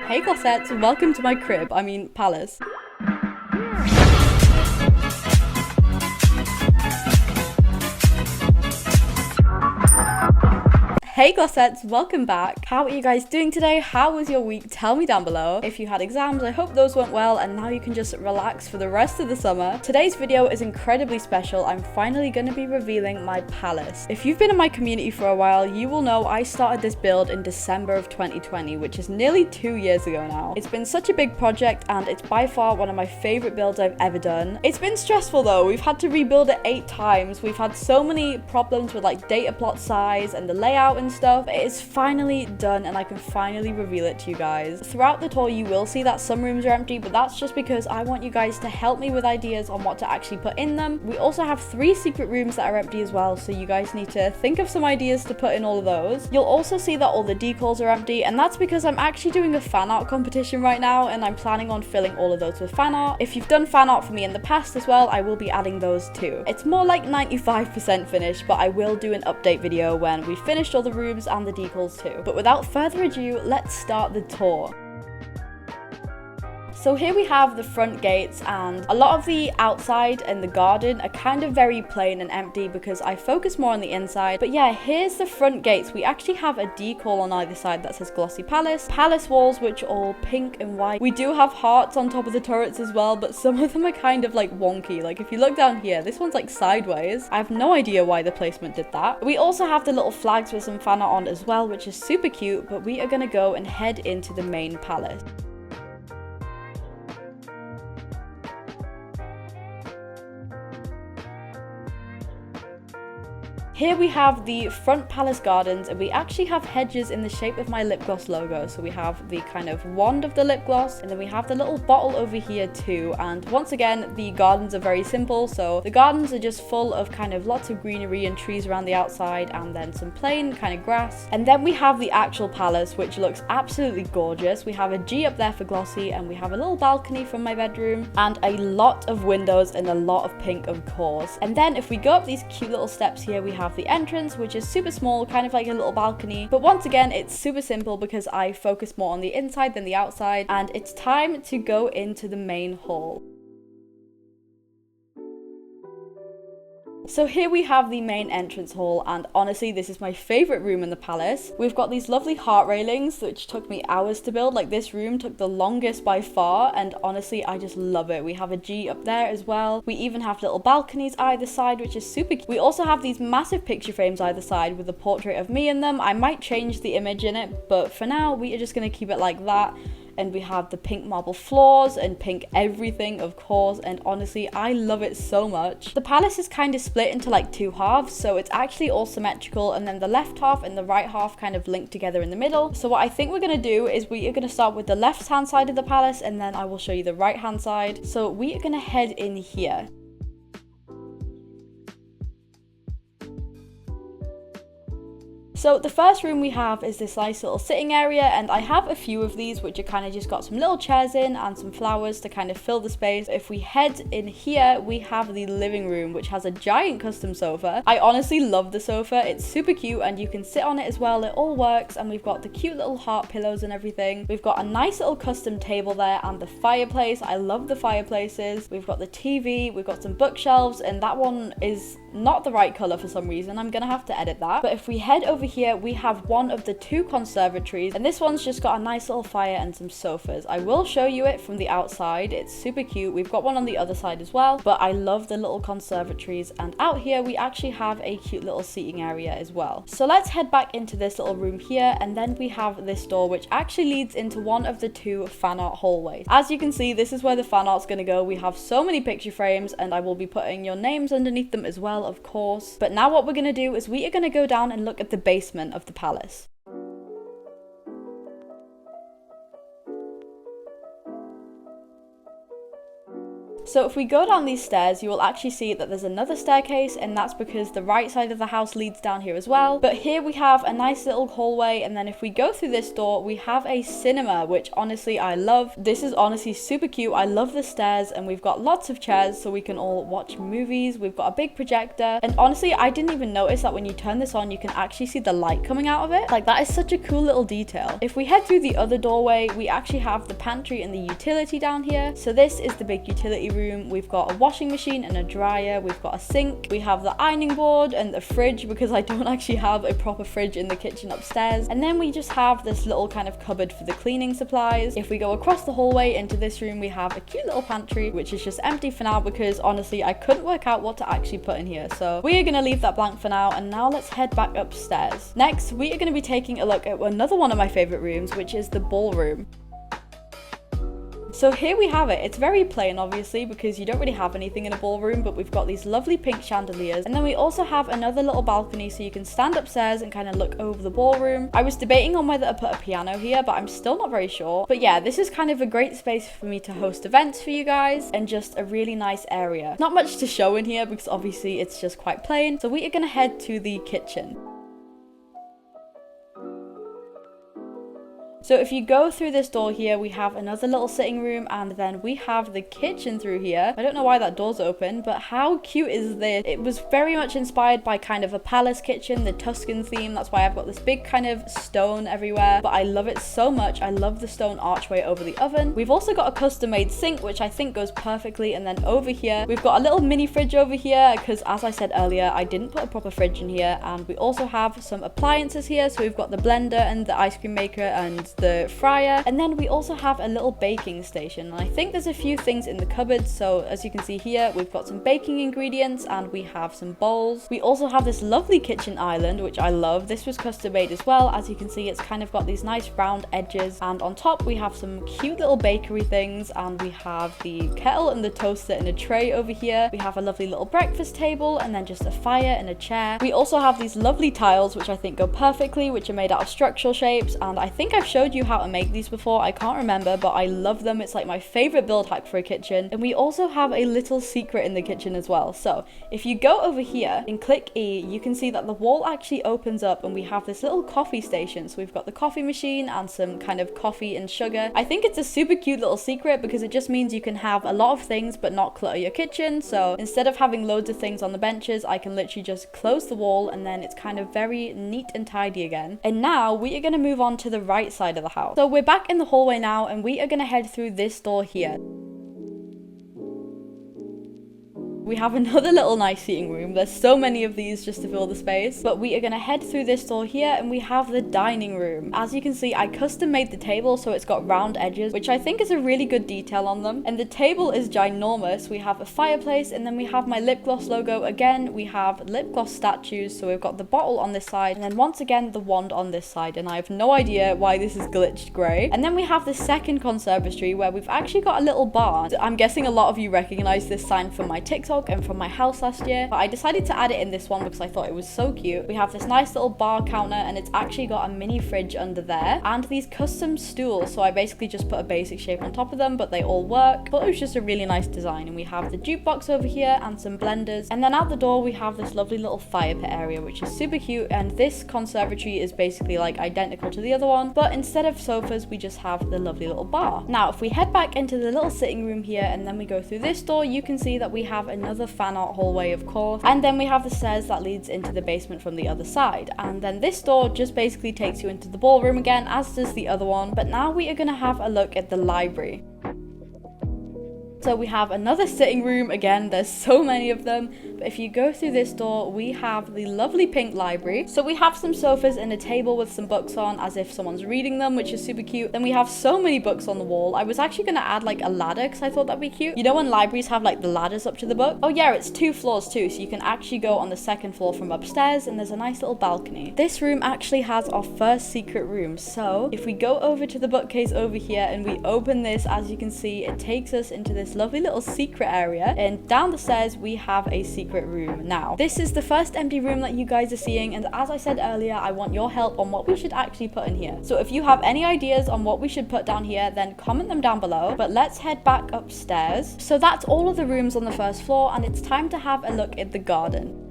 Hey glossettes, welcome to my crib, palace. Hey glossettes, welcome back. How are you guys doing today? How was your week? Tell me down below. If you had exams, I hope those went well and now you can just relax for the rest of the summer. Today's video is incredibly special. I'm finally going to be revealing my palace. If you've been in my community for a while, you will know I started this build in December of 2020, which is nearly 2 years ago now. It's been such a big project and it's by far one of my favorite builds I've ever done. It's been stressful though. We've had to rebuild it 8 times. We've had so many problems with like data plot size and the layout and stuff. It is finally done and I can finally reveal it to you guys. Throughout the tour you will see that some rooms are empty, but that's just because I want you guys to help me with ideas on what to actually put in them. We also have 3 secret rooms that are empty as well, so you guys need to think of some ideas to put in all of those. You'll also see that all the decals are empty, and that's because I'm actually doing a fan art competition right now and I'm planning on filling all of those with fan art. If you've done fan art for me in the past as well, I will be adding those too. It's more like 95% finished, but I will do an update video when we finished all the rooms and the decals too. But without further ado, let's start the tour. So here we have the front gates, and a lot of the outside and the garden are kind of very plain and empty because I focus more on the inside. But yeah, here's the front gates. We actually have a decal on either side that says Glossie Palace. Palace walls which are all pink and white. We do have hearts on top of the turrets as well, but some of them are kind of like wonky. Like if you look down here, this one's like sideways. I have no idea why the placement did that. We also have the little flags with some fan art on as well, which is super cute, but we are gonna go and head into the main palace. Here we have the front palace gardens, and we actually have hedges in the shape of my lip gloss logo. So we have the kind of wand of the lip gloss, and then we have the little bottle over here too. And once again, the gardens are very simple. So the gardens are just full of kind of lots of greenery and trees around the outside, and then some plain kind of grass. And then we have the actual palace, which looks absolutely gorgeous. We have a G up there for Glossie, and we have a little balcony from my bedroom, and a lot of windows and a lot of pink, of course. And then if we go up these cute little steps here, we have the entrance, which is super small, kind of like a little balcony, but once again it's super simple because I focus more on the inside than the outside. And it's time to go into the main hall. So here we have the main entrance hall, and honestly this is my favorite room in the palace. We've got these lovely heart railings which took me hours to build. Like this room took the longest by far, and honestly I just love it. We have a G up there as well. We even have little balconies either side, which is super cute. We also have these massive picture frames either side with a portrait of me in them. I might change the image in it, but for now we are just going to keep it like that. And we have the pink marble floors and pink everything, of course, and honestly I love it so much. The palace is kind of split into like 2 halves, so it's actually all symmetrical, and then the left half and the right half kind of link together in the middle. So what I think we're going to do is we are going to start with the left hand side of the palace, and then I will show you the right hand side. So we are going to head in here. So the first room we have is this nice little sitting area, and I have a few of these which are kind of just got some little chairs in and some flowers to kind of fill the space. If we head in here, we have the living room, which has a giant custom sofa. I honestly love the sofa. It's super cute and you can sit on it as well. It all works, and we've got the cute little heart pillows and everything. We've got a nice little custom table there and the fireplace. I love the fireplaces. We've got the TV, we've got some bookshelves, and that one is not the right color for some reason. I'm gonna have to edit that. But if we head over here, we have one of the 2 conservatories, and this one's just got a nice little fire and some sofas. I will show you it from the outside. It's super cute. We've got one on the other side as well, but I love the little conservatories. And out here we actually have a cute little seating area as well. So let's head back into this little room here, and then we have this door which actually leads into one of the 2 fan art hallways. As you can see, this is where the fan art's gonna go. We have so many picture frames, and I will be putting your names underneath them as well, of course. But now what we're gonna do is we are gonna go down and look at the basement of the palace. So if we go down these stairs, you will actually see that there's another staircase, and that's because the right side of the house leads down here as well. But here we have a nice little hallway, and then if we go through this door, we have a cinema, which honestly I love. This is honestly super cute. I love the stairs, and we've got lots of chairs so we can all watch movies. We've got a big projector, and honestly I didn't even notice that when you turn this on you can actually see the light coming out of it. Like, that is such a cool little detail. If we head through the other doorway, we actually have the pantry and the utility down here. So this is the big utility room. We've got a washing machine and a dryer, we've got a sink, we have the ironing board and the fridge, because I don't actually have a proper fridge in the kitchen upstairs. And then we just have this little kind of cupboard for the cleaning supplies. If we go across the hallway into this room, we have a cute little pantry, which is just empty for now because honestly I couldn't work out what to actually put in here. So we are going to leave that blank for now, and now let's head back upstairs. Next, we are going to be taking a look at another one of my favorite rooms, which is the ballroom. So here we have it. It's very plain, obviously, because you don't really have anything in a ballroom, but we've got these lovely pink chandeliers. And then we also have another little balcony so you can stand upstairs and kind of look over the ballroom. I was debating on whether to put a piano here, but I'm still not very sure. But yeah, this is kind of a great space for me to host events for you guys, and just a really nice area. Not much to show in here because obviously it's just quite plain. So we are going to head to the kitchen. So if you go through this door here, we have another little sitting room, and then we have the kitchen through here. I don't know why that door's open, but how cute is this? It was very much inspired by kind of a palace kitchen, the Tuscan theme. That's why I've got this big kind of stone everywhere, but I love it so much. I love the stone archway over the oven. We've also got a custom made sink, which I think goes perfectly. And then over here, we've got a little mini fridge over here, because as I said earlier, I didn't put a proper fridge in here. And we also have some appliances here. So we've got the blender and the ice cream maker and the fryer, and then we also have a little baking station. And I think there's a few things in the cupboard. So as you can see here, we've got some baking ingredients and we have some bowls. We also have this lovely kitchen island, which I love. This was custom made as well. As you can see, it's kind of got these nice round edges, and on top we have some cute little bakery things, and we have the kettle and the toaster in a tray over here. We have a lovely little breakfast table, and then just a fire and a chair. We also have these lovely tiles, which I think go perfectly, which are made out of structural shapes, and I think I've showed you how to make these before. I can't remember, but I love them. It's like my favorite build hack for a kitchen. And we also have a little secret in the kitchen as well. So if you go over here and click E, you can see that the wall actually opens up, and we have this little coffee station. So we've got the coffee machine and some kind of coffee and sugar. I think it's a super cute little secret because it just means you can have a lot of things but not clutter your kitchen. So instead of having loads of things on the benches, I can literally just close the wall, and then it's kind of very neat and tidy again. And now we are going to move on to the right side of the house. So we're back in the hallway now, and we are going to head through this door here. We have another little nice seating room. There's so many of these just to fill the space, but we are going to head through this door here, and we have the dining room. As you can see, I custom made the table so it's got round edges, which I think is a really good detail on them. And the table is ginormous. We have a fireplace, and then we have my lip gloss logo. Again, we have lip gloss statues. So we've got the bottle on this side, and then once again the wand on this side, and I have no idea why this is glitched grey. And then we have the second conservatory where we've actually got a little bar. I'm guessing a lot of you recognize this sign from my TikTok and from my house last year, but I decided to add it in this one because I thought it was so cute. We have this nice little bar counter, and it's actually got a mini fridge under there, and these custom stools. So I basically just put a basic shape on top of them, but they all work. But it was just a really nice design. And we have the jukebox over here and some blenders, and then out the door we have this lovely little fire pit area, which is super cute. And this conservatory is basically like identical to the other one, but instead of sofas we just have the lovely little bar. Now if we head back into the little sitting room here, and then we go through this door, you can see that we have another fan art hallway, of course, and then we have the stairs that leads into the basement from the other side. And then this door just basically takes you into the ballroom again, as does the other one. But now we are going to have a look at the library. So we have another sitting room. Again, there's so many of them, but if you go through this door, we have the lovely pink library. So we have some sofas and a table with some books on, as if someone's reading them, which is super cute. Then we have so many books on the wall. I was actually going to add like a ladder because I thought that'd be cute. You know when libraries have like the ladders up to the book? Oh yeah, it's 2 floors too, so you can actually go on the 2nd floor from upstairs, and there's a nice little balcony. This room actually has our first secret room. So if we go over to the bookcase over here and we open this, as you can see, it takes us into this lovely little secret area, and down the stairs we have a secret secret room. Now, this is the first empty room that you guys are seeing, and as I said earlier, I want your help on what we should actually put in here. So if you have any ideas on what we should put down here, then comment them down below. But let's head back upstairs. So that's all of the rooms on the first floor, and it's time to have a look at the garden.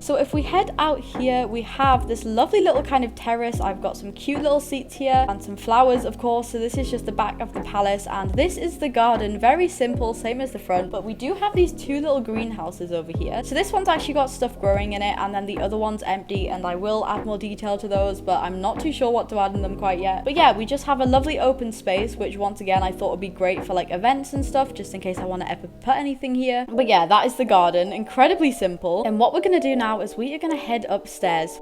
So if we head out here, we have this lovely little kind of terrace. I've got some cute little seats here and some flowers, of course. So this is just the back of the palace, and this is the garden. Very simple, same as the front, but we do have these two little greenhouses over here. So this one's actually got stuff growing in it, and then the other one's empty, and I will add more detail to those, but I'm not too sure what to add in them quite yet. But yeah, we just have a lovely open space, which once again, I thought would be great for like events and stuff, just in case I want to ever put anything here. But yeah, that is the garden. Incredibly simple. And what we're going to do now is we are going to head upstairs.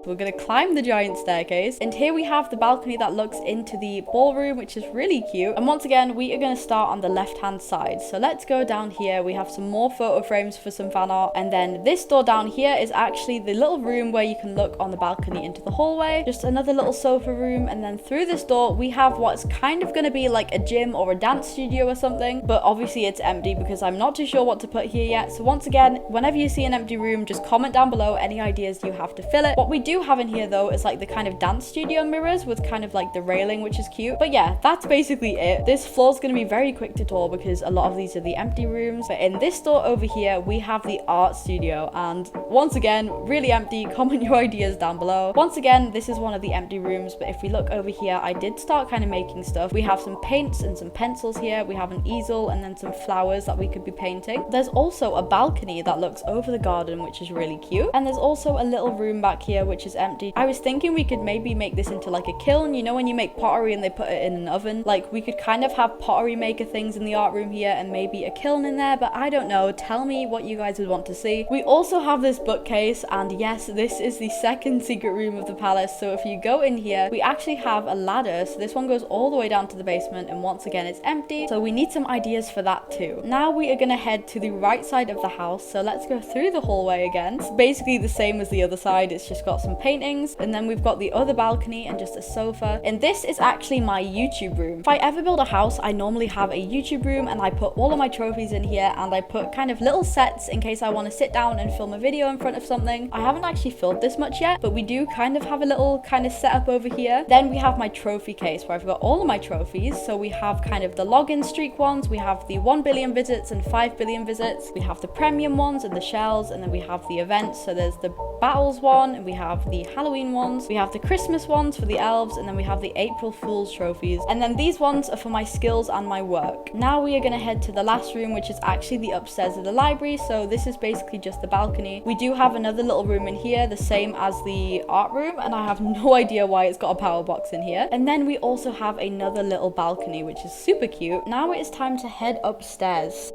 We're going to climb the giant staircase, and here we have the balcony that looks into the ballroom, which is really cute. And once again, we are going to start on the left hand side. So let's go down here. We have some more photo frames for some fan art, and then this door down here is actually the little room where you can look on the balcony into the hallway. Just another little sofa room, and then through this door we have what's kind of going to be like a gym or a dance studio or something, but obviously it's empty because I'm not too sure what to put here yet. So once again, whenever you see an empty room, just comment down below any ideas you have to fill it. What we do have in here though is like the kind of dance studio mirrors with kind of like the railing, which is cute. But yeah, that's basically it. This floor is going to be very quick to tour because a lot of these are the empty rooms. But in this door over here, we have the art studio, and once again, really empty. Comment your ideas down below. Once again, this is one of the empty rooms, but if we look over here, I did start kind of making stuff. We have some paints and some pencils here. We have an easel and then some flowers that we could be painting. There's also a balcony that looks over the garden, which is really cute. And there's also a little room back here, which is empty. I was thinking we could maybe make this into like a kiln. You know when you make pottery and they put it in an oven? Like we could kind of have pottery maker things in the art room here and maybe a kiln in there, but I don't know. Tell me what you guys would want to see. We also have this bookcase, and yes, this is the second secret room of the palace. So if you go in here, we actually have a ladder. So this one goes all the way down to the basement, and once again, it's empty. So we need some ideas for that too. Now we are gonna head to the right side of the house. So let's go through the hallway again. It's basically the same as the other side. It's just got some paintings, and then we've got the other balcony and just a sofa. And this is actually my YouTube room. If I ever build a house, I normally have a YouTube room, and I put all of my trophies in here, and I put kind of little sets in case I want to sit down and film a video in front of something. I haven't actually filmed this much yet, but we do kind of have a little kind of setup over here. Then we have my trophy case where I've got all of my trophies. So we have kind of the login streak ones, we have the 1 billion visits and 5 billion visits, we have the premium ones and the shells, and then we have the events. So there's the battles one, and we have the Halloween ones, we have the Christmas ones for the elves, and then we have the April Fool's trophies. And then these ones are for my skills and my work. Now we are going to head to the last room, which is actually the upstairs of the library. So this is basically just the balcony. We do have another little room in here, the same as the art room, and I have no idea why it's got a power box in here. And then we also have another little balcony, which is super cute. Now it is time to head upstairs.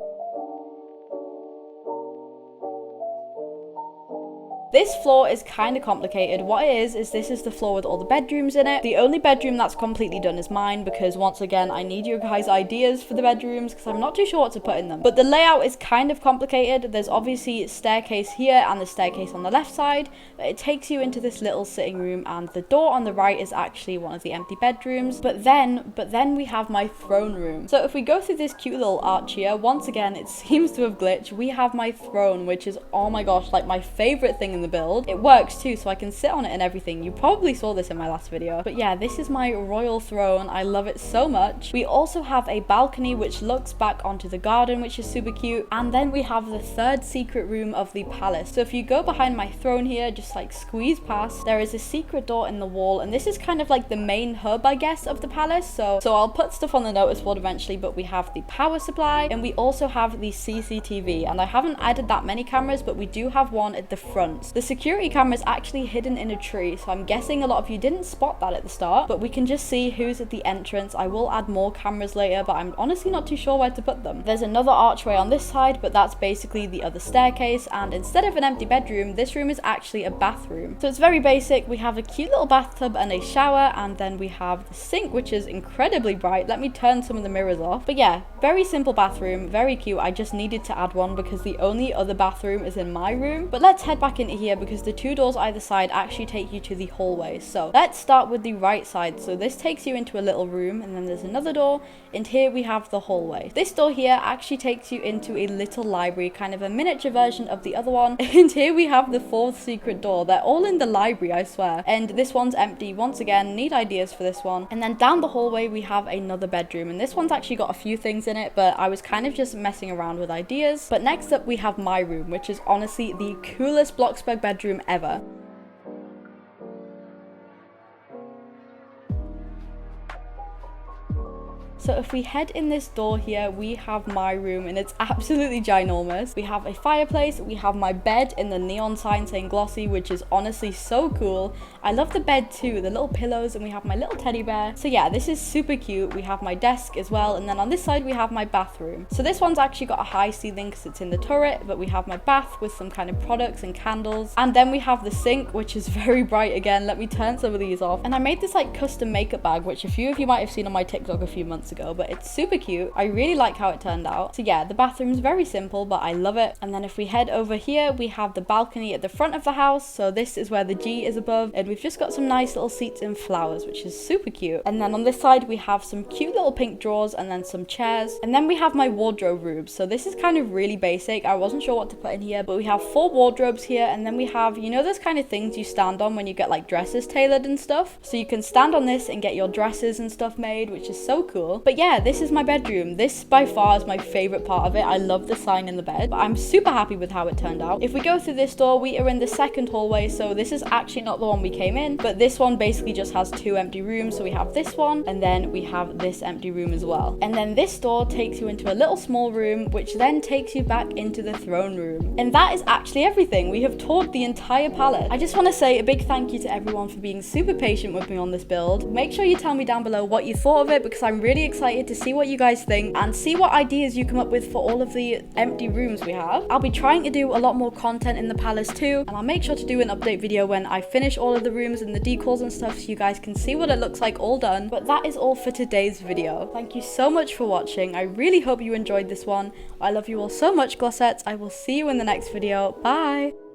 This floor is kind of complicated. What it is this is the floor with all the bedrooms in it. The only bedroom that's completely done is mine, because once again, I need your guys' ideas for the bedrooms because I'm not too sure what to put in them. But the layout is kind of complicated. There's obviously a staircase here and the staircase on the left side, but it takes you into this little sitting room, and the door on the right is actually one of the empty bedrooms. But then we have my throne room. So if we go through this cute little arch here, once again, it seems to have glitched. We have my throne, which is, oh my gosh, like my favorite thing in the build. It works too, so I can sit on it and everything. You probably saw this in my last video, but yeah, this is my royal throne. I love it so much. We also have a balcony which looks back onto the garden, which is super cute. And then we have the third secret room of the palace. So if you go behind my throne here, just like squeeze past, there is a secret door in the wall, and this is kind of like the main hub, I guess, of the palace. So I'll put stuff on the notice board eventually, but we have the power supply, and we also have the CCTV, and I haven't added that many cameras, but we do have one at the front. The security camera is actually hidden in a tree, so I'm guessing a lot of you didn't spot that at the start, but we can just see who's at the entrance. I will add more cameras later, but I'm honestly not too sure where to put them. There's another archway on this side, but that's basically the other staircase, and instead of an empty bedroom, this room is actually a bathroom. So it's very basic. We have a cute little bathtub and a shower, and then we have the sink, which is incredibly bright. Let me turn some of the mirrors off. But yeah, very simple bathroom, very cute. I just needed to add one because the only other bathroom is in my room. But let's head back into here because the 2 doors either side actually take you to the hallway. So let's start with the right side. So this takes you into a little room, and then there's another door, and here we have the hallway. This door here actually takes you into a little library, kind of a miniature version of the other one. And here we have the 4th secret door. They're all in the library, I swear. And this one's empty. Once again, need ideas for this one. And then down the hallway we have another bedroom, and this one's actually got a few things in it, but I was kind of just messing around with ideas. But next up we have my room, which is honestly the coolest Bloxburg bedroom ever. So if we head in this door here, we have my room, and it's absolutely ginormous. We have a fireplace, we have my bed in the neon sign saying Glossie, which is honestly so cool. I love the bed too, the little pillows, and we have my little teddy bear. So yeah, this is super cute. We have my desk as well, and then on this side we have my bathroom. So this one's actually got a high ceiling because it's in the turret, but we have my bath with some kind of products and candles. And then we have the sink, which is very bright again. Let me turn some of these off. And I made this like custom makeup bag, which a few of you might have seen on my TikTok a few months ago, but it's super cute. I really like how it turned out. So yeah, the bathroom's very simple, but I love it. And then if we head over here, we have the balcony at the front of the house. So this is where the G is above, and we've just got some nice little seats and flowers, which is super cute. And then on this side we have some cute little pink drawers, and then some chairs, and then we have my wardrobe room. So this is kind of really basic. I wasn't sure what to put in here, but we have 4 wardrobes here, and then we have, you know, those kind of things you stand on when you get like dresses tailored and stuff. So you can stand on this and get your dresses and stuff made, which is so cool. But yeah, this is my bedroom. This by far is my favorite part of it. I love the sign in the bed, but I'm super happy with how it turned out. If we go through this door, we are in the 2nd hallway. So this is actually not the one we came in, but this one basically just has 2 empty rooms. So we have this one, and then we have this empty room as well. And then this door takes you into a little small room, which then takes you back into the throne room. And that is actually everything. We have toured the entire palace. I just want to say a big thank you to everyone for being super patient with me on this build. Make sure you tell me down below what you thought of it, because I'm really excited to see what you guys think and see what ideas you come up with for all of the empty rooms we have. I'll be trying to do a lot more content in the palace too, and I'll make sure to do an update video when I finish all of the rooms and the decors and stuff, so you guys can see what it looks like all done. But that is all for today's video. Thank you so much for watching. I really hope you enjoyed this one. I love you all so much, glossettes. I will see you in the next video. Bye!